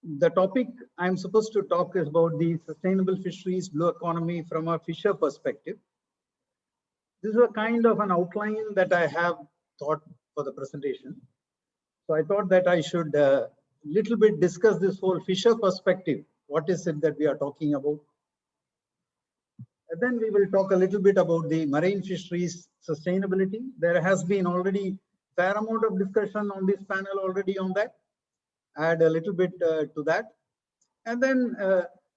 The topic I'm supposed to talk is about the sustainable fisheries, blue economy from a fisher perspective. This is a kind of an outline that I have thought for the presentation. So I thought that I should little bit discuss this whole fisher perspective. What is it that we are talking about? And then we will talk a little bit about the marine fisheries sustainability. There has been already fair amount of discussion on this panel already on that. Add a little bit to that. And then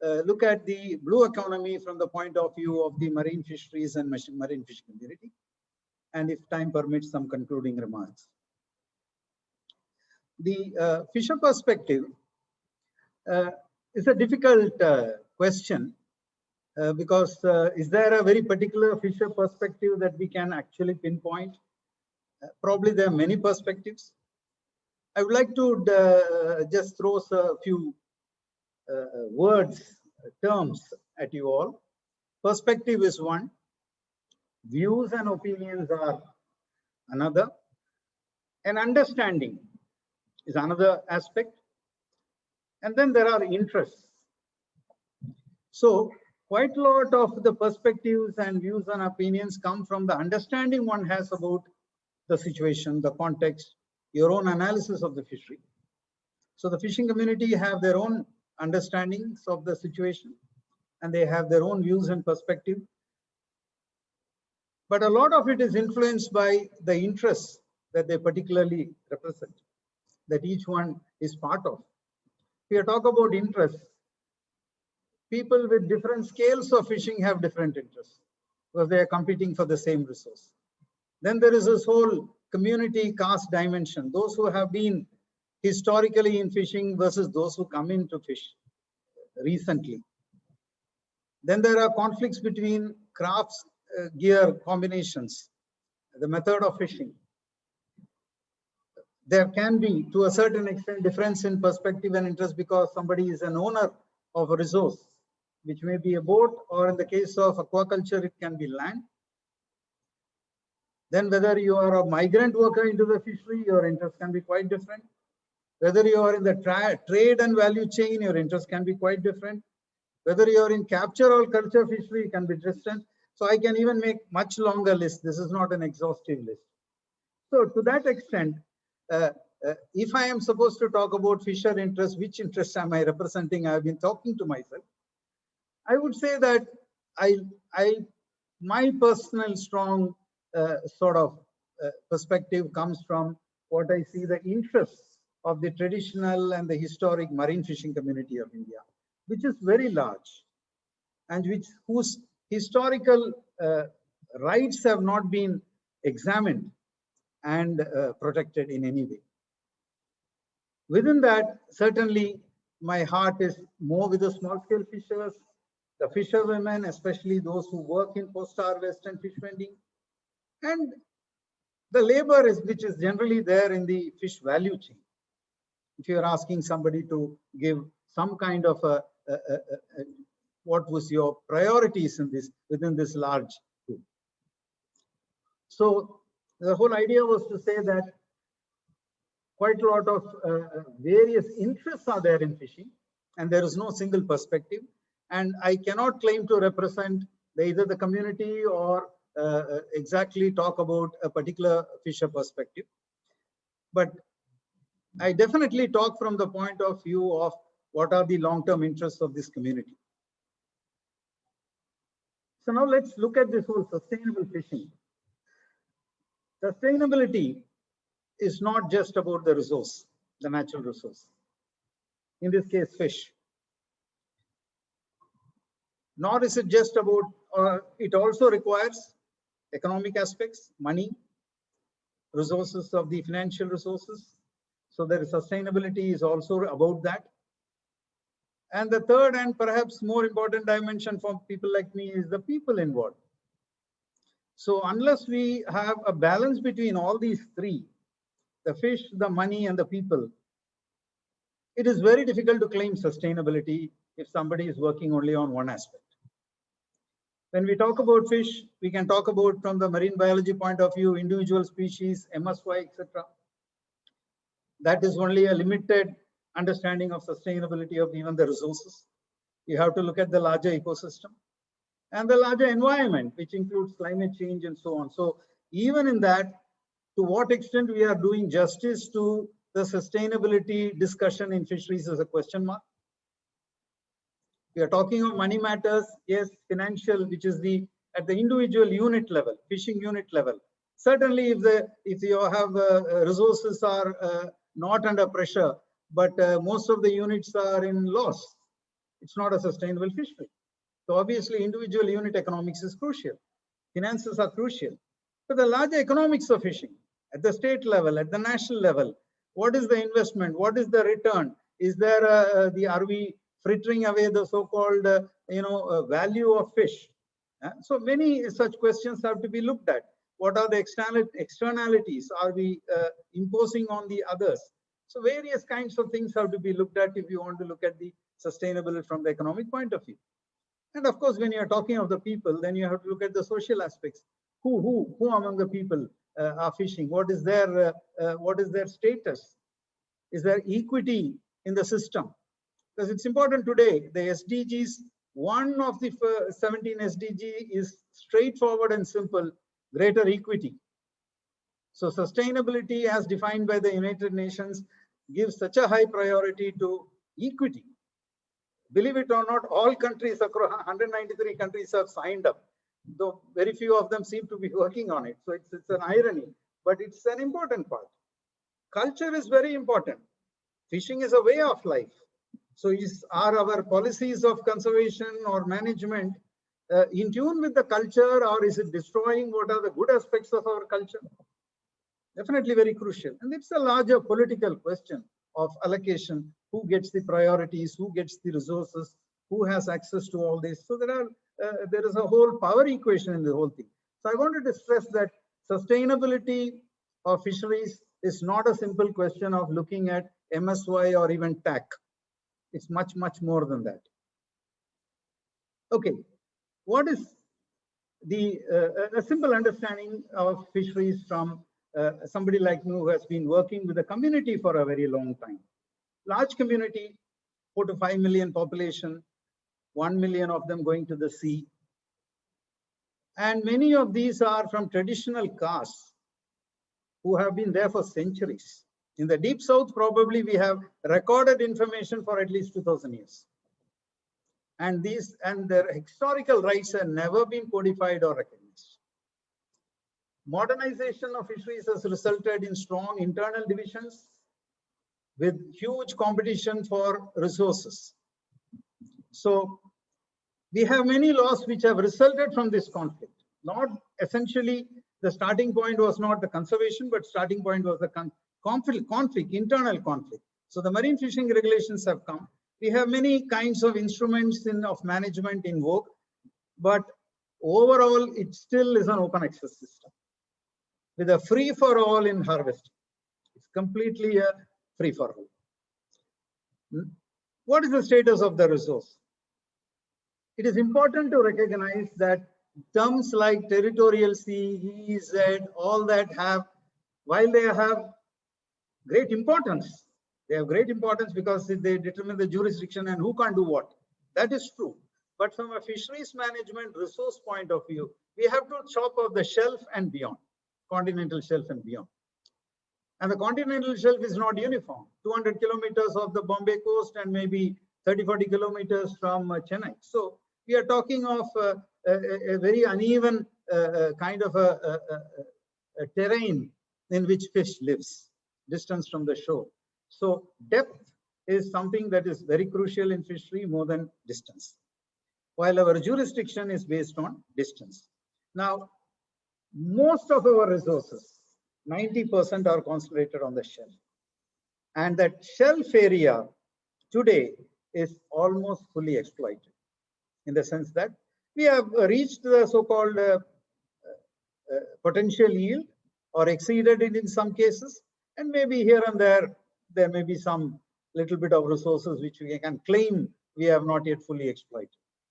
look at the blue economy from the point of view of the marine fisheries and marine fish community. And if time permits, some concluding remarks. The fisher perspective is a difficult question because is there a very particular fisher perspective that we can actually pinpoint? Probably there are many perspectives. I would like to just throw a few words, terms at you all. Perspective is one, views and opinions are another, and understanding is another aspect, and then there are interests. So quite a lot of the perspectives and views and opinions come from the understanding one has about the situation, the context, your own analysis of the fishery. So the fishing community have their own understandings of the situation and they have their own views and perspective. But a lot of it is influenced by the interests that they particularly represent, that each one is part of. If you talk about interests, people with different scales of fishing have different interests because they are competing for the same resource. Then there is this whole community caste dimension, those who have been historically in fishing versus those who come into fish recently. Then there are conflicts between crafts, gear combinations, the method of fishing. There can be, to a certain extent, difference in perspective and interest because somebody is an owner of a resource, which may be a boat, or in the case of aquaculture, it can be land. Then whether you are a migrant worker into the fishery, your interest can be quite different. Whether you are in the trade and value chain, your interest can be quite different. Whether you are in capture or culture fishery, can be different. So I can even make much longer list. This is not an exhaustive list. So to that extent, if I am supposed to talk about fisher interest, which interest am I representing? I have been talking to myself. I would say that my personal strong sort of perspective comes from what I see the interests of the traditional and the historic marine fishing community of India, which is very large and whose historical rights have not been examined and protected in any way. Within that, certainly my heart is more with the small scale fishers, the fisherwomen, especially those who work in post-harvest and fish vending, and the labor which is generally there in the fish value chain. If you're asking somebody to give some kind of what was your priorities in this within this large group. So the whole idea was to say that quite a lot of various interests are there in fishing, and there is no single perspective. And I cannot claim to represent either the community or exactly talk about a particular fisher perspective. But I definitely talk from the point of view of what are the long-term interests of this community. So now let's look at this whole sustainable fishing. Sustainability is not just about the resource, the natural resource. In this case, fish. Nor is it just about, it also requires economic aspects, money, resources of the financial resources. So there is sustainability is also about that. And the third and perhaps more important dimension for people like me is the people involved. So unless we have a balance between all these three, the fish, the money, and the people, it is very difficult to claim sustainability if somebody is working only on one aspect. When we talk about fish, we can talk about from the marine biology point of view, individual species, MSY, etc. That is only a limited understanding of sustainability of even the resources. You have to look at the larger ecosystem and the larger environment, which includes climate change and so on. So even in that, to what extent we are doing justice to the sustainability discussion in fisheries is a question mark. We are talking of money matters, yes, financial, which is the at the individual unit level, fishing unit level. Certainly, if you have resources are not under pressure, but most of the units are in loss, it's not a sustainable fishery. So obviously, individual unit economics is crucial. Finances are crucial. But the larger economics of fishing at the state level, at the national level, what is the investment? What is the return? Is there are we frittering away the so-called value of fish? So many such questions have to be looked at. What are the externalities? Are we imposing on the others? So various kinds of things have to be looked at if you want to look at the sustainability from the economic point of view. And of course, when you are talking of the people, then you have to look at the social aspects. Who among the people are fishing? What is their status? Is there equity in the system? Because it's important today. The SDGs, one of the 17 SDG is straightforward and simple: greater equity. So sustainability, as defined by the United Nations, gives such a high priority to equity. Believe it or not, all countries across 193 countries have signed up, though very few of them seem to be working on it. So it's an irony, but it's an important part. Culture is very important. Fishing is a way of life. So are our policies of conservation or management in tune with the culture, or is it destroying what are the good aspects of our culture? Definitely very crucial. And it's a larger political question of allocation. Who gets the priorities? Who gets the resources? Who has access to all this? So there is a whole power equation in the whole thing. So I wanted to stress that sustainability of fisheries is not a simple question of looking at MSY or even TAC. It's much, much more than that. Okay, what is the a simple understanding of fisheries from somebody like me who has been working with the community for a very long time? Large community, 4 to 5 million population, 1 million of them going to the sea. And many of these are from traditional castes who have been there for centuries. In the deep south, probably we have recorded information for at least 2000 years. And their historical rights have never been codified or recognized. Modernization of fisheries has resulted in strong internal divisions with huge competition for resources. So we have many laws which have resulted from this conflict. Not essentially, the starting point was not the conservation, but starting point was the conflict, internal conflict. So the marine fishing regulations have come. We have many kinds of instruments of management in vogue, but overall, it still is an open access system with a free for all in harvesting. It's completely a free for all. What is the status of the resource? It is important to recognize that terms like territorial sea, EEZ, all that while they have great importance, they have great importance because they determine the jurisdiction and who can do what. That is true. But from a fisheries management resource point of view, we have to chop off the shelf and beyond, continental shelf and beyond. And the continental shelf is not uniform. 200 kilometers of the Bombay coast and maybe 30-40 kilometers from Chennai. So we are talking of a very uneven kind of a terrain in which fish lives, distance from the shore. So depth is something that is very crucial in fishery more than distance, while our jurisdiction is based on distance. Now, most of our resources, 90% are concentrated on the shelf. And that shelf area today is almost fully exploited in the sense that we have reached the so-called potential yield or exceeded it in some cases. And maybe here and there may be some little bit of resources which we can claim we have not yet fully exploited.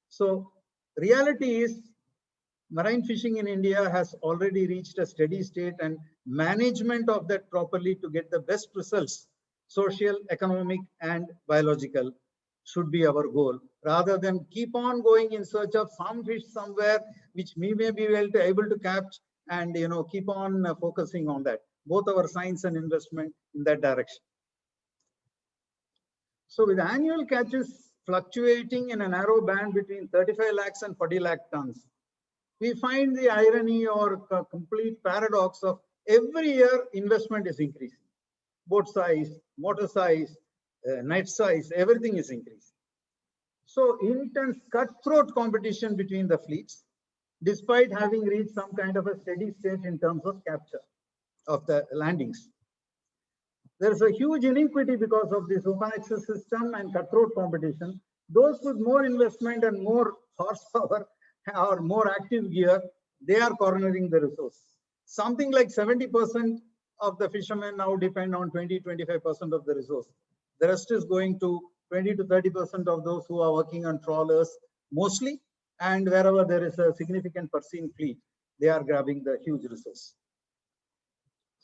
So reality is marine fishing in India has already reached a steady state, and management of that properly to get the best results social, economic, and biological should be our goal, rather than keep on going in search of some fish somewhere which we may be able to catch, and keep on focusing on that. Both our science and investment in that direction. So with annual catches fluctuating in a narrow band between 35 lakhs and 40 lakh tons, we find the irony or complete paradox of every year investment is increasing. Boat size, motor size, net size, everything is increasing. So intense cutthroat competition between the fleets, despite having reached some kind of a steady state in terms of capture of the landings. There is a huge inequity because of this open access system and cutthroat competition. Those with more investment and more horsepower or more active gear, they are cornering the resource. Something like 70% of the fishermen now depend on 20-25% of the resource. The rest is going to 20 to 30% of those who are working on trawlers mostly, and wherever there is a significant pursuing fleet, they are grabbing the huge resource.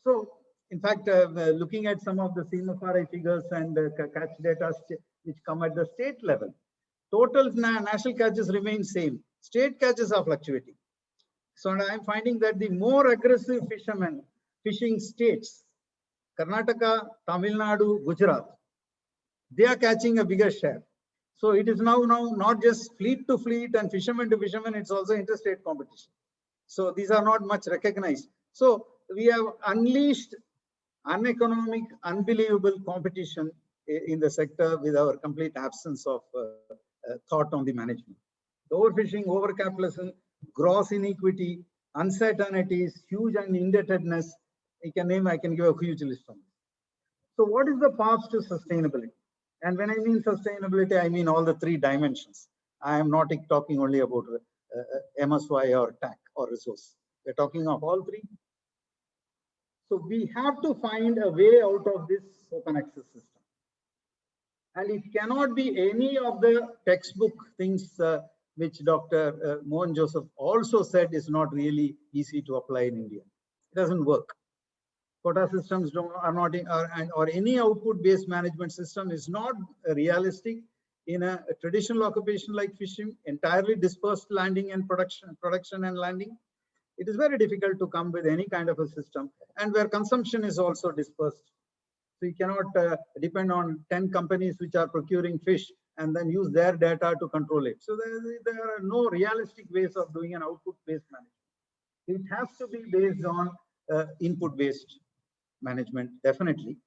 So, in fact, looking at some of the CMFRI figures and catch data which come at the state level, total national catches remain same. State catches are fluctuating. So I'm finding that the more aggressive fishermen, fishing states, Karnataka, Tamil Nadu, Gujarat, they are catching a bigger share. So it is now not just fleet to fleet and fisherman to fisherman, it's also interstate competition. So these are not much recognized. So we have unleashed uneconomic, unbelievable competition in the sector with our complete absence of thought on the management. Overfishing, overcapitalism, gross inequity, uncertainties, huge indebtedness. I can give a huge list on this. So what is the path to sustainability? And when I mean sustainability, I mean all the three dimensions. I am not talking only about MSY or TAC or resource. We're talking of all three. So we have to find a way out of this open access system. And it cannot be any of the textbook things which Dr. Mohan Joseph also said is not really easy to apply in India. It doesn't work. Quota systems are not, or any output-based management system is not realistic in a traditional occupation like fishing, entirely dispersed landing and production and landing. It is very difficult to come with any kind of a system, and where consumption is also dispersed. So you cannot depend on 10 companies which are procuring fish and then use their data to control it. So there are no realistic ways of doing an output-based management. It has to be based on input-based management, definitely.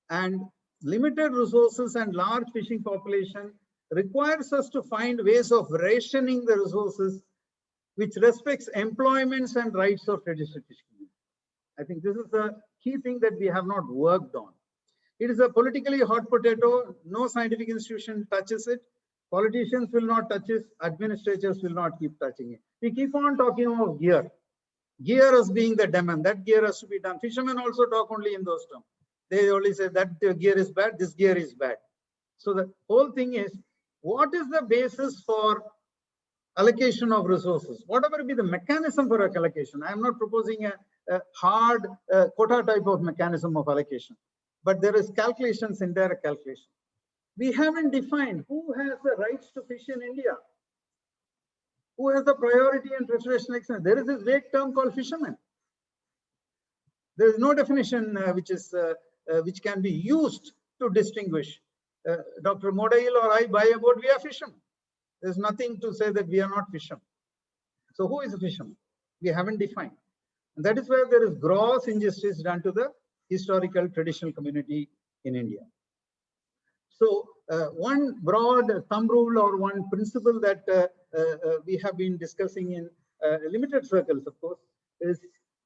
And limited resources and large fishing population requires us to find ways of rationing the resources which respects employments and rights of traditional fishing. I think this is a key thing that we have not worked on. It is a politically hot potato. No scientific institution touches it. Politicians will not touch it. Administrators will not keep touching it. We keep on talking about gear. Gear as being the demand. That gear has to be done. Fishermen also talk only in those terms. They only say that gear is bad, this gear is bad. So the whole thing is, what is the basis for allocation of resources? Whatever be the mechanism for allocation. I am not proposing a hard quota type of mechanism of allocation, but there is calculations, indirect calculation. We haven't defined who has the rights to fish in India. Who has the priority and preservation excellence? There is this vague term called fisherman. There is no definition which can be used to distinguish. Dr. Modail or I buy a boat, we are fishermen. There's nothing to say that we are not fishermen. So who is a fisherman? We haven't defined. And that is where there is gross injustice done to the historical traditional community in India. So one broad thumb rule or one principle that we have been discussing in limited circles, of course, is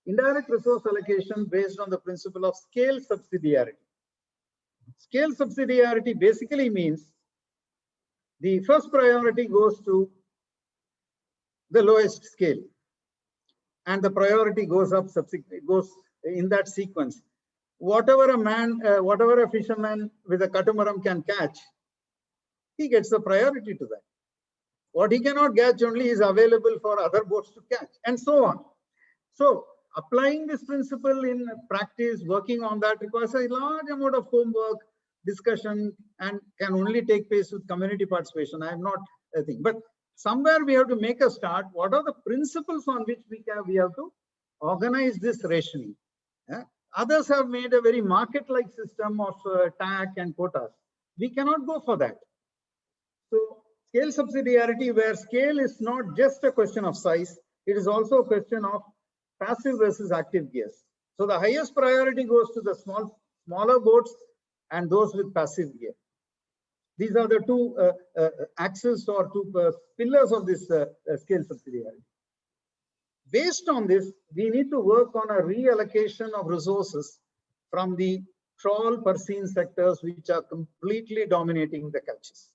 indirect resource allocation based on the principle of scale subsidiarity. Scale subsidiarity basically means the first priority goes to the lowest scale, and the priority goes up subsequently, goes in that sequence. Whatever a fisherman with a catamaran can catch, he gets the priority to that. What he cannot catch only is available for other boats to catch, and so on. So applying this principle in practice, working on that requires a large amount of homework, discussion, and can only take place with community participation. I am not a thing, but somewhere we have to make a start. What are the principles on which we have to organize this rationing? Others have made a very market-like system of TAC and quotas. We cannot go for that. So scale subsidiarity, where scale is not just a question of size, it is also a question of passive versus active gears. So the highest priority goes to the smaller boats and those with passive gear. These are the two axes or two pillars of this scale subsidiarity. Based on this, we need to work on a reallocation of resources from the trawl purseine sectors, which are completely dominating the catches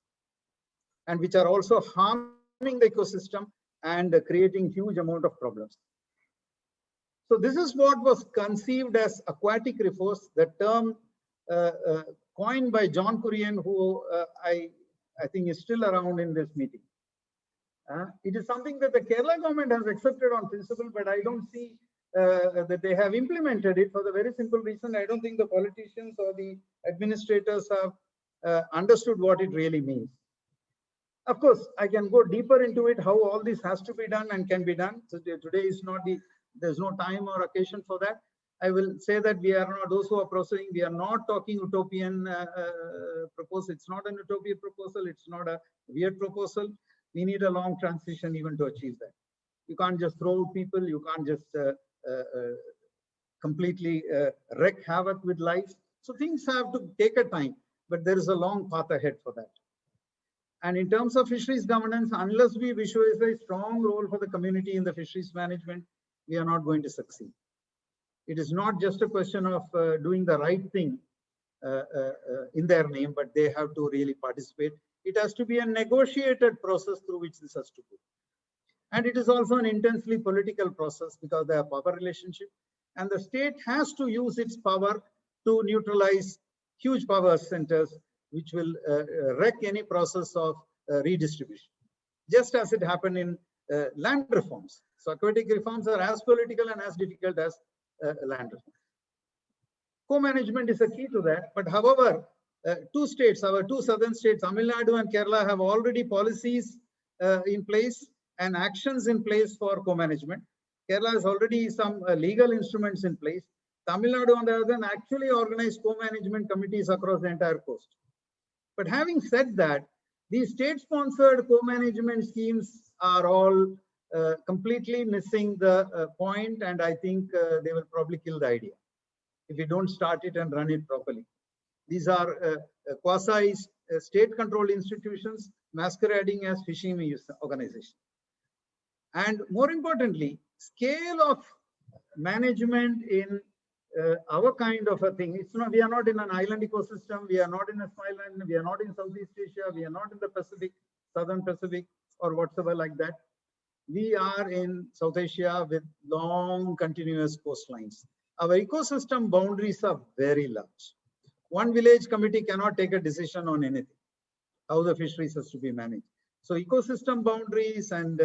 and which are also harming the ecosystem and creating huge amount of problems. So this is what was conceived as aquatic resource, the term coined by John Kurian, who I think is still around in this meeting. It is something that the Kerala government has accepted on principle, but I don't see that they have implemented it for the very simple reason. I don't think the politicians or the administrators have understood what it really means. Of course, I can go deeper into it, how all this has to be done and can be done. So today is not there's no time or occasion for that. I will say that we are not, those who are proceeding, we are not talking utopian proposal. It's not an utopian proposal. It's not a weird proposal. We need a long transition even to achieve that. You can't just throw out people. You can't just completely wreak havoc with life. So things have to take a time, but there is a long path ahead for that. And in terms of fisheries governance, unless we visualize a strong role for the community in the fisheries management, we are not going to succeed. It is not just a question of doing the right thing in their name, but they have to really participate. It has to be a negotiated process through which this has to go. And it is also an intensely political process because they have power relationship. And the state has to use its power to neutralize huge power centers, which will wreck any process of redistribution, just as it happened in land reforms. So aquatic reforms are as political and as difficult as land reform. Co-management is a key to that. But however, two states, our two southern states, Tamil Nadu and Kerala, have already policies in place and actions in place for co-management. Kerala has already some legal instruments in place. Tamil Nadu, on the other hand, actually organized co-management committees across the entire coast. But having said that, these state-sponsored co-management schemes are all completely missing the point, and I think they will probably kill the idea if we don't start it and run it properly. These are quasi-state-controlled institutions masquerading as fishing organizations. And more importantly, scale of management in our kind of a thing. It's not, we are not in an island ecosystem. We are not in a small island. We are not in Southeast Asia. We are not in the Pacific, Southern Pacific, or whatsoever like that. We are in South Asia with long continuous coastlines. Our ecosystem boundaries are very large. One village committee cannot take a decision on anything, how the fisheries has to be managed. So ecosystem boundaries and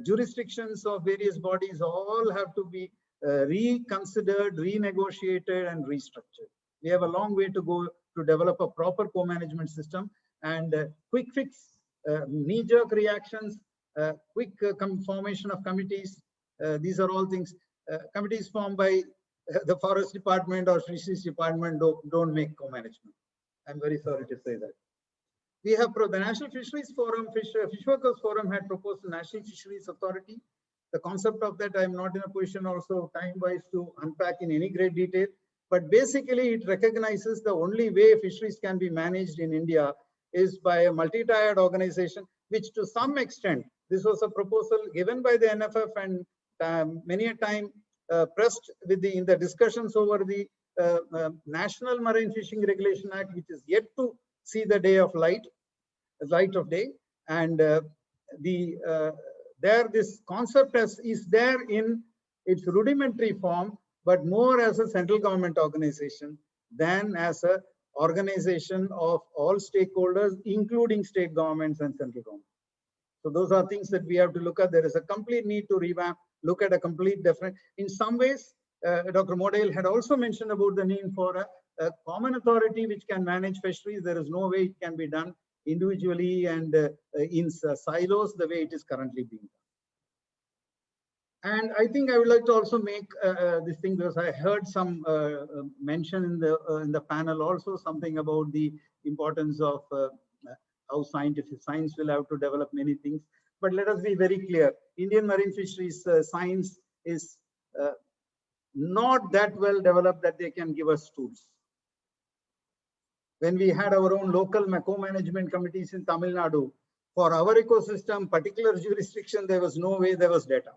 jurisdictions of various bodies all have to be reconsidered, renegotiated, and restructured. We have a long way to go to develop a proper co-management system, and quick fix, knee-jerk reactions, quick formation of committees. These are all things. Committees formed by the Forest Department or Fisheries Department don't make co-management. I'm very sorry to say that. We have the National Fisheries Forum, Fish Workers Forum had proposed the National Fisheries Authority. The concept of that I'm not in a position also time-wise to unpack in any great detail. But basically it recognizes the only way fisheries can be managed in India is by a multi-tiered organization, which to some extent, this was a proposal given by the NFF and many a time pressed with in the discussions over the National Marine Fishing Regulation Act, which is yet to see the day of light of day. And this concept is there in its rudimentary form, but more as a central government organization than as a organization of all stakeholders, including state governments and central government. So those are things that we have to look at. There is a complete need to revamp, look at a complete different. In some ways, Dr. Modale had also mentioned about the need for a common authority which can manage fisheries. There is no way it can be done individually and in silos the way it is currently being done. And I think I would like to also make this thing, because I heard some mention in the panel also, something about the importance of how science will have to develop many things. But let us be very clear, Indian marine fisheries science is not that well developed that they can give us tools. When we had our own local co-management committees in Tamil Nadu, for our ecosystem, particular jurisdiction, there was no way there was data.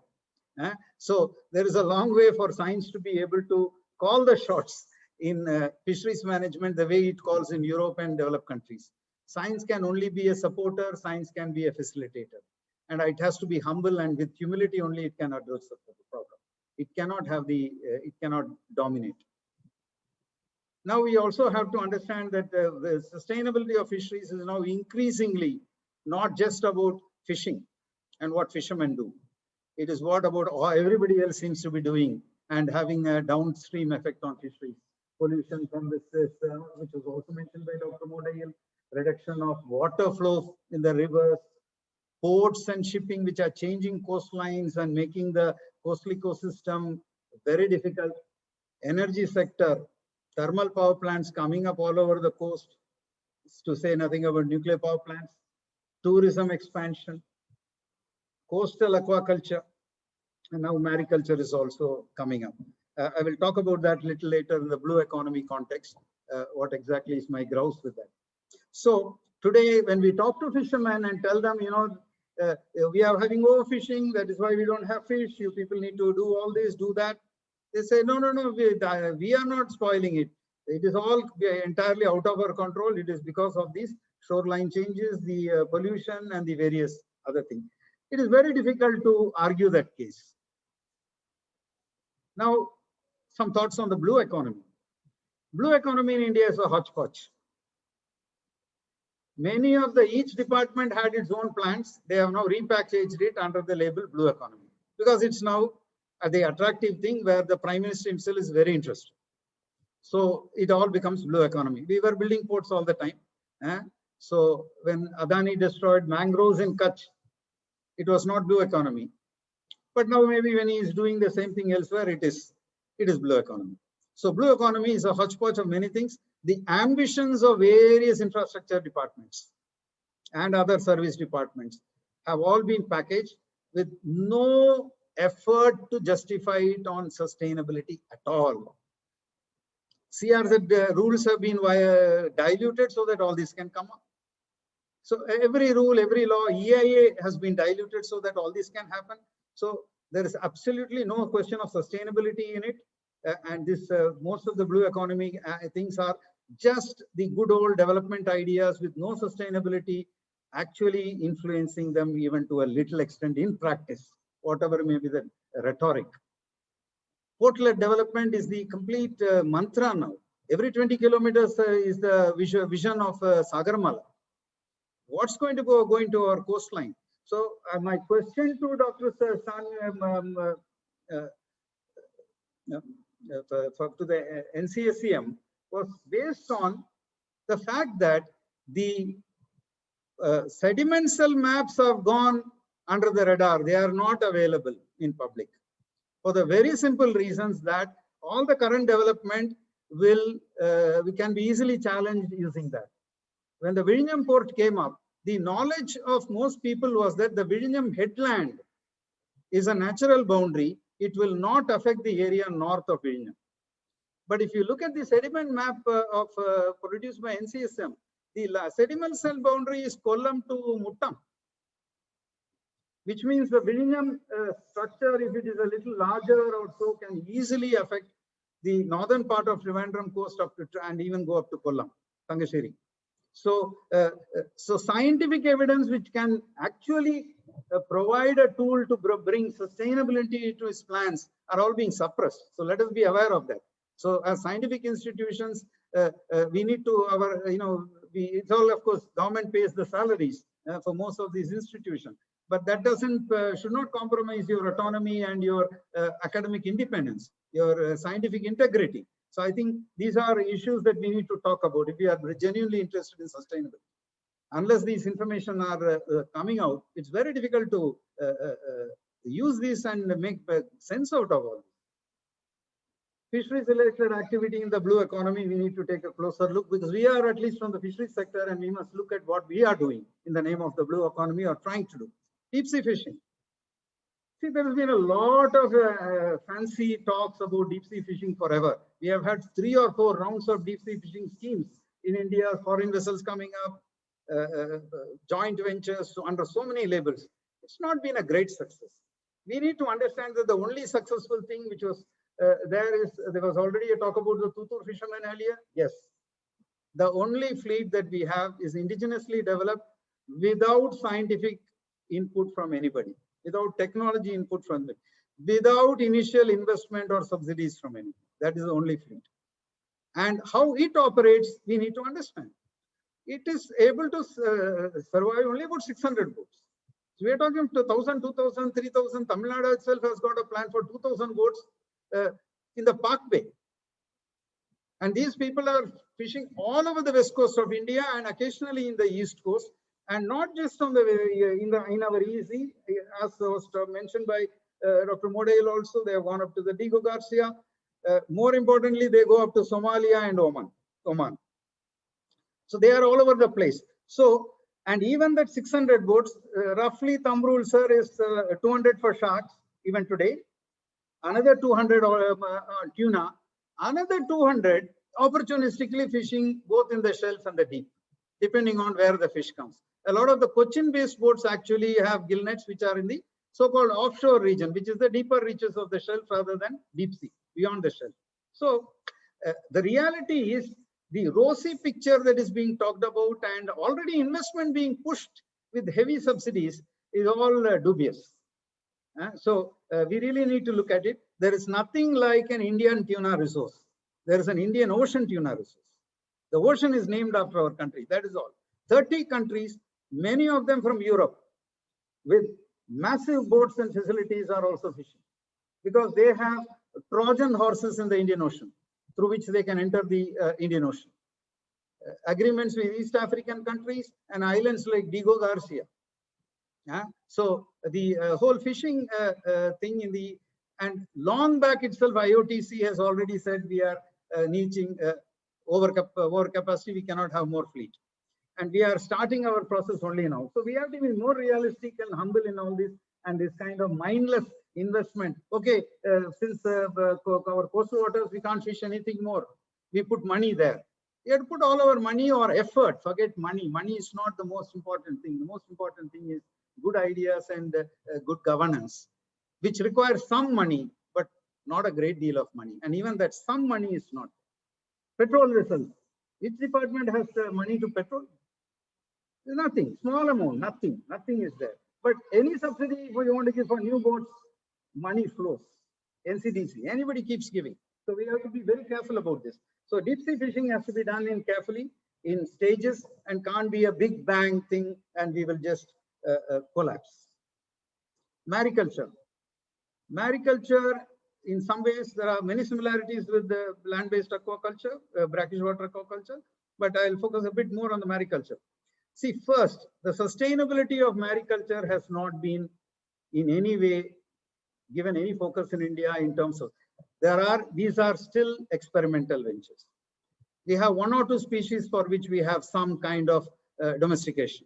So there is a long way for science to be able to call the shots in fisheries management the way it calls in Europe and developed countries. Science can only be a supporter, science can be a facilitator. And it has to be humble, and with humility only it can address the problem. It cannot have it cannot dominate. Now we also have to understand that the sustainability of fisheries is now increasingly not just about fishing and what fishermen do. It is what about everybody else seems to be doing and having a downstream effect on fisheries. Pollution from this, which was also mentioned by Dr. Modale, reduction of water flow in the rivers, ports and shipping, which are changing coastlines and making the coastal ecosystem very difficult. Energy sector, thermal power plants coming up all over the coast, to say nothing about nuclear power plants, tourism expansion, coastal aquaculture, and now mariculture is also coming up. I will talk about that a little later in the blue economy context, what exactly is my grouse with that. So today, when we talk to fishermen and tell them, we are having overfishing, that is why we don't have fish, you people need to do all this, do that. They say, no, we are not spoiling it. It is all entirely out of our control. It is because of these shoreline changes, the pollution and the various other things. It is very difficult to argue that case. Now, some thoughts on the blue economy. Blue economy in India is a hodgepodge. Many of each department had its own plans. They have now repackaged it under the label blue economy, because it's now the attractive thing where the Prime Minister himself is very interested. So it all becomes blue economy. We were building ports all the time. So when Adani destroyed mangroves in Kutch, it was not blue economy. But now maybe when he is doing the same thing elsewhere, it is blue economy. So blue economy is a hodgepodge of many things. The ambitions of various infrastructure departments and other service departments have all been packaged with no effort to justify it on sustainability at all. CRZ rules have been diluted so that all this can come up. So every rule, every law, EIA has been diluted so that all this can happen. So there is absolutely no question of sustainability in it. And this most of the blue economy things are just the good old development ideas with no sustainability actually influencing them even to a little extent in practice, whatever may be the rhetoric. Port-led development is the complete mantra now. Every 20 kilometers is the vision of Sagarmala. What's going to go into our coastline? So my question to Dr. To the NCSEM was based on the fact that the sediment cell maps have gone under the radar. They are not available in public for the very simple reasons that all the current development we can be easily challenged using that. When the Vizhinjam port came up, the knowledge of most people was that the Vizhinjam headland is a natural boundary. It will not affect the area north of Vizhinjam. But if you look at the sediment map produced by NCSM, the sediment cell boundary is Kollam to Muttam, which means the Vizhinjam structure, if it is a little larger or so, can easily affect the northern part of Trivandrum coast up to and even go up to Kollam, Tangasheri. So, so scientific evidence which can actually provide a tool to bring sustainability to its plans are all being suppressed. So let us be aware of that. So as scientific institutions, we need to it's all, of course, government pays the salaries for most of these institutions. but that doesn't should not compromise your autonomy and your academic independence, your scientific integrity. So I think these are issues that we need to talk about if we are genuinely interested in sustainability. Unless these information are coming out, it's very difficult to use this and make sense out of all. Fisheries related activity in the blue economy, we need to take a closer look, because we are at least from the fisheries sector, and we must look at what we are doing in the name of the blue economy or trying to do. Deep sea fishing. See, there has been a lot of fancy talks about deep sea fishing forever. We have had 3 or 4 rounds of deep sea fishing schemes in India, foreign vessels coming up, joint ventures under so many labels. It's not been a great success. We need to understand that the only successful thing which was there was already a talk about the Tutur fishermen earlier. Yes, the only fleet that we have is indigenously developed without scientific input from anybody, without technology input from them, without initial investment or subsidies from anybody. That is the only fleet. And how it operates, we need to understand. It is able to survive only about 600 boats. So we are talking to 1,000, 2,000, 3,000. Tamil Nadu itself has got a plan for 2,000 boats in the Park Bay. And these people are fishing all over the west coast of India and occasionally in the east coast, and not just on the in our EEZ, as was mentioned by Dr. Modail also. They have gone up to the Diego Garcia. More importantly, they go up to Somalia and Oman. So they are all over the place. So, and even that 600 boats, roughly thumb rule, sir, is 200 for sharks even today. Another 200 tuna, another 200 opportunistically fishing both in the shelf and the deep, depending on where the fish comes. A lot of the Cochin-based boats actually have gill nets, which are in the so-called offshore region, which is the deeper reaches of the shelf rather than deep sea, beyond the shelf. So the reality is the rosy picture that is being talked about and already investment being pushed with heavy subsidies is all dubious. So we really need to look at it. There is nothing like an Indian tuna resource. There is an Indian ocean tuna resource. The ocean is named after our country. That is all. 30 countries, many of them from Europe, with massive boats and facilities are also fishing, because they have Trojan horses in the Indian Ocean through which they can enter the Indian Ocean. Agreements with East African countries and islands like Diego Garcia. So the whole fishing thing in the, and long back itself, IOTC has already said we are reaching over capacity. We cannot have more fleet. And we are starting our process only now. So we have to be more realistic and humble in all this, and this kind of mindless investment. Okay, since our coastal waters, we can't fish anything more. We put money there. We have to put all our money or effort. Forget money. Money is not the most important thing. The most important thing is good ideas and good governance, which requires some money, but not a great deal of money. And even that some money is not. Petrol vessels. Which department has money to petrol? Nothing. Small amount. Nothing. Nothing is there. But any subsidy, if you want to give for new boats, money flows. NCDC. Anybody keeps giving. So we have to be very careful about this. So deep sea fishing has to be done in carefully, in stages, and can't be a big bang thing and we will just collapse. Mariculture. Mariculture, in some ways, there are many similarities with the land-based aquaculture, brackish water aquaculture, but I'll focus a bit more on the mariculture. See, first, the sustainability of mariculture has not been in any way given any focus in India in terms of, these are still experimental ventures. We have 1 or 2 species for which we have some kind of domestication.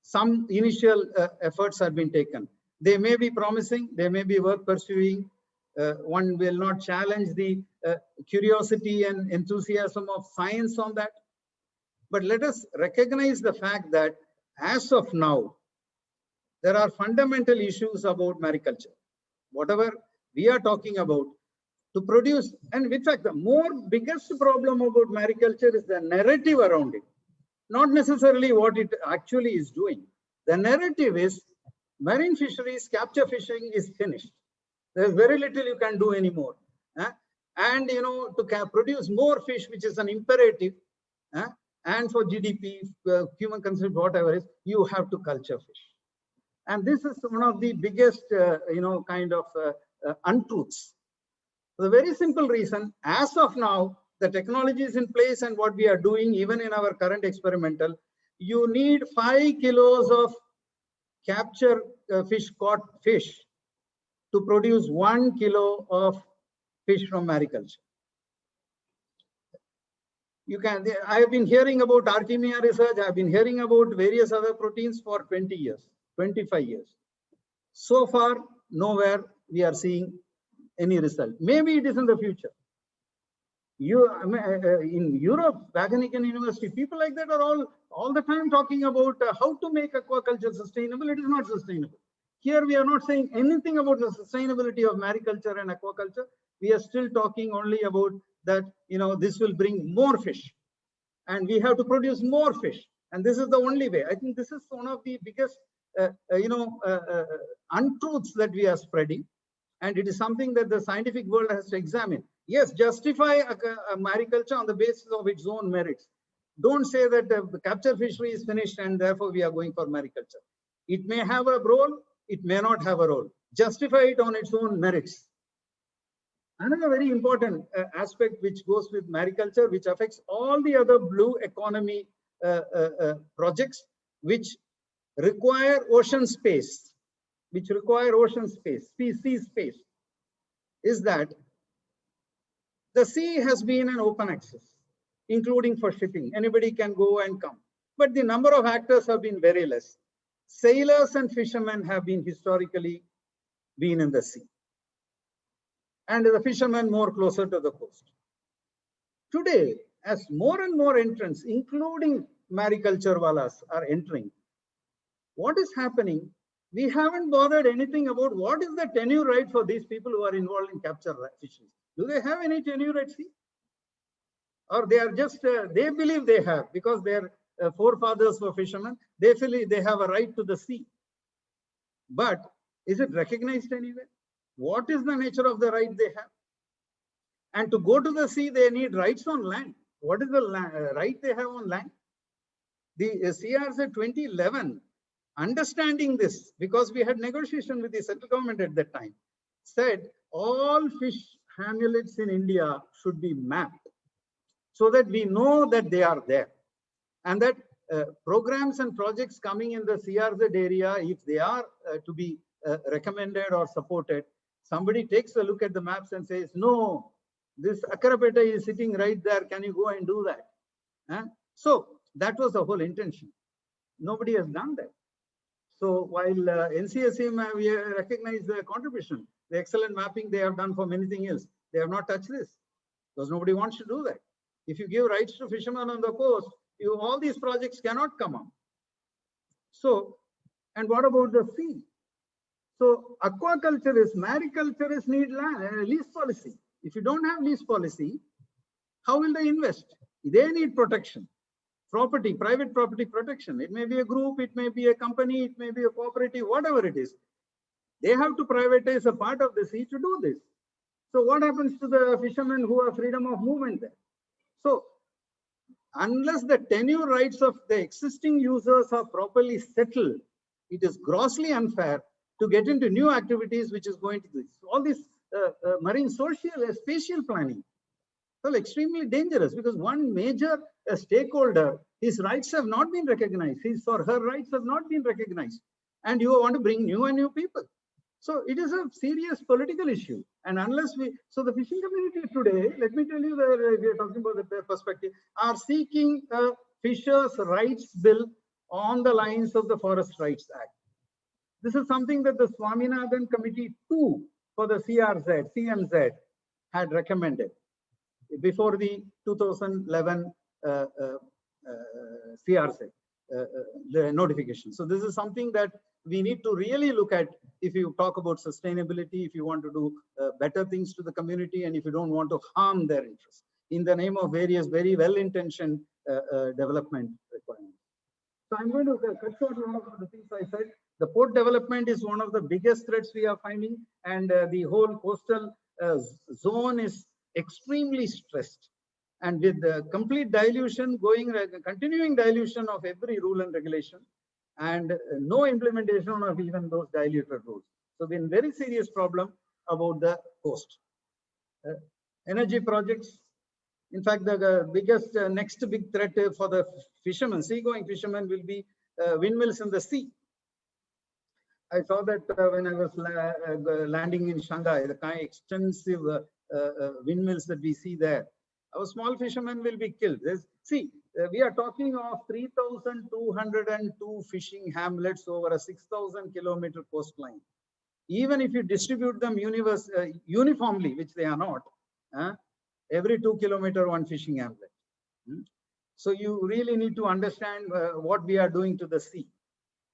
Some initial efforts have been taken. They may be promising, they may be worth pursuing. One will not challenge the curiosity and enthusiasm of science on that. But let us recognize the fact that as of now, there are fundamental issues about mariculture. Whatever we are talking about to produce, and in fact, the biggest problem about mariculture is the narrative around it, not necessarily what it actually is doing. The narrative is marine fisheries, capture fishing is finished. There's very little you can do anymore. And to produce more fish, which is an imperative, and for GDP, human consumption, whatever is, you have to culture fish. And this is one of the biggest, kind of untruths. For the very simple reason, as of now, the technology is in place, and what we are doing, even in our current experimental, you need 5 kilos of capture caught fish to produce 1 kilo of fish from mariculture. I have been hearing about Artemia research. I have been hearing about various other proteins for 20 years, 25 years. So far, nowhere we are seeing any result. Maybe it is in the future. In Europe, Wageningen University, people like that are all the time talking about how to make aquaculture sustainable. It is not sustainable. Here we are not saying anything about the sustainability of mariculture and aquaculture. We are still talking only about that, this will bring more fish, and we have to produce more fish. And this is the only way. I think this is one of the biggest, untruths that we are spreading. And it is something that the scientific world has to examine. Yes, justify a mariculture on the basis of its own merits. Don't say that the capture fishery is finished and therefore we are going for mariculture. It may have a role, it may not have a role. Justify it on its own merits. Another very important aspect which goes with mariculture, which affects all the other blue economy projects, which require ocean space, sea space, is that the sea has been an open access, including for shipping. Anybody can go and come. But the number of actors have been very less. Sailors and fishermen have been historically been in the sea, and the fishermen more closer to the coast. Today, as more and more entrants, including mariculture walas, are entering, what is happening? We haven't bothered anything about what is the tenure right for these people who are involved in capture fisheries. Do they have any tenure at sea? Or they are just, they believe they have, because their forefathers were fishermen, they feel they have a right to the sea. But is it recognized anywhere? What is the nature of the right they have? And to go to the sea, they need rights on land. What is the right they have on land? The CRZ 2011, understanding this, because we had negotiation with the central government at that time, said all fish hamlets in India should be mapped so that we know that they are there, and that programs and projects coming in the CRZ area, if they are to be recommended or supported, somebody takes a look at the maps and says, no, this Akarapeta is sitting right there, can you go and do that? So that was the whole intention. Nobody has done that. So while NCSM, we recognize the contribution, the excellent mapping they have done for many things else, they have not touched this because nobody wants to do that. If you give rights to fishermen on the coast, all these projects cannot come up. So, and what about the sea? So aquaculturists, mariculturists need lease policy. If you don't have lease policy, how will they invest? They need protection. Property, private property protection. It may be a group, it may be a company, it may be a cooperative, whatever it is. They have to privatize a part of the sea to do this. So what happens to the fishermen who have freedom of movement there? So unless the tenure rights of the existing users are properly settled, it is grossly unfair to get into new activities which is going to this. All this marine social spatial planning. Well, extremely dangerous, because one major stakeholder, his rights have not been recognized. His or her rights have not been recognized. And you want to bring new people. So it is a serious political issue. And unless so the fishing community today, let me tell you that we are talking about the perspective, are seeking a Fishers' Rights Bill on the lines of the Forest Rights Act. This is something that the Swaminathan Committee 2 for the CMZ had recommended before the 2011 CRZ, the notification. So this is something that we need to really look at if you talk about sustainability, if you want to do better things to the community, and if you don't want to harm their interests in the name of various very well-intentioned development requirements. So I'm going to cut short one of the things I said. The port development is one of the biggest threats we are finding, and the whole coastal zone is extremely stressed. And with the complete dilution continuing dilution of every rule and regulation, and no implementation of even those diluted rules. So, been very serious problem about the coast. Energy projects. In fact, the biggest next big threat for the fishermen, seagoing fishermen, will be windmills in the sea. I saw that when I was landing in Shanghai, the kind of extensive windmills that we see there. Our small fishermen will be killed. We are talking of 3,202 fishing hamlets over a 6,000-kilometer coastline. Even if you distribute them uniformly, which they are not, every 2 kilometers, one fishing hamlet. So you really need to understand what we are doing to the sea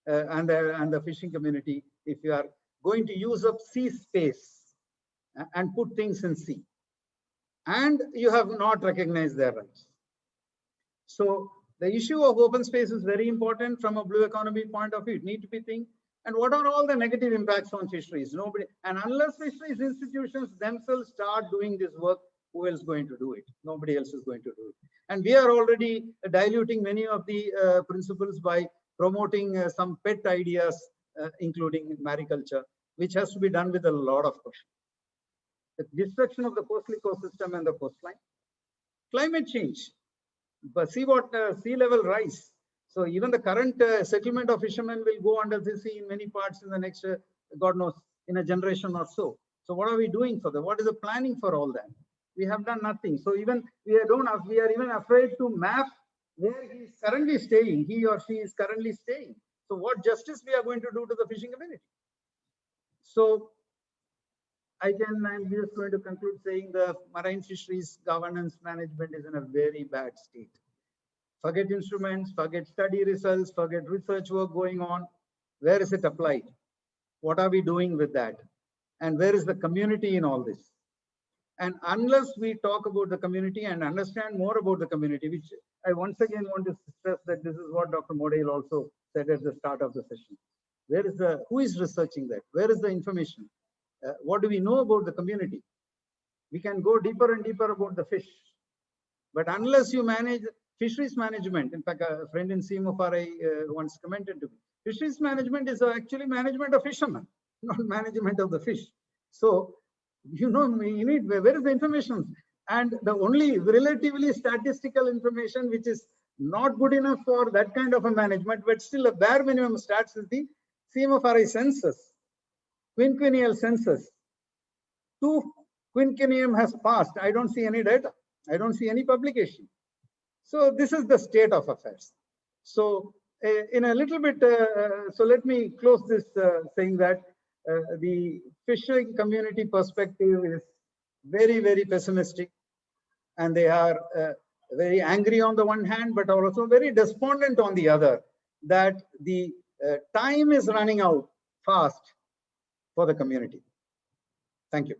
and the fishing community if you are going to use up sea space and put things in sea. And you have not recognized their rights. So the issue of open space is very important from a blue economy point of view. It needs to be think. And what are all the negative impacts on fisheries? Nobody. And unless fisheries institutions themselves start doing this work, who else is going to do it? Nobody else is going to do it. And we are already diluting many of the principles by promoting some pet ideas, including mariculture, which has to be done with a lot of caution. The destruction of the coastal ecosystem and the coastline. Climate change. But see what sea level rise. So even the current settlement of fishermen will go under the sea in many parts in the next, God knows, in a generation or so. So what are we doing for that? What is the planning for all that? We have done nothing. So even we are even afraid to map where he is currently staying. He or she is currently staying. So what justice we are going to do to the fishing community? So I'm just going to conclude saying the marine fisheries governance management is in a very bad state. Forget instruments, forget study results, forget research work going on. Where is it applied? What are we doing with that? And where is the community in all this? And unless we talk about the community and understand more about the community, which I once again want to stress that this is what Dr. Model also said at the start of the session. Who is researching that? Where is the information? What do we know about the community? We can go deeper and deeper about the fish. But unless you manage fisheries management, in fact, a friend in CMFRI once commented to me, fisheries management is actually management of fishermen, not management of the fish. So, you need, where is the information? And the only relatively statistical information which is not good enough for that kind of a management, but still a bare minimum starts with the CMFRI census, quinquennial census. 2 quinquennium has passed. I don't see any data. I don't see any publication. So this is the state of affairs. So in a little bit, so let me close this saying that the fishing community perspective is very, very pessimistic, and they are very angry on the one hand, but are also very despondent on the other, that the time is running out fast for the community. Thank you.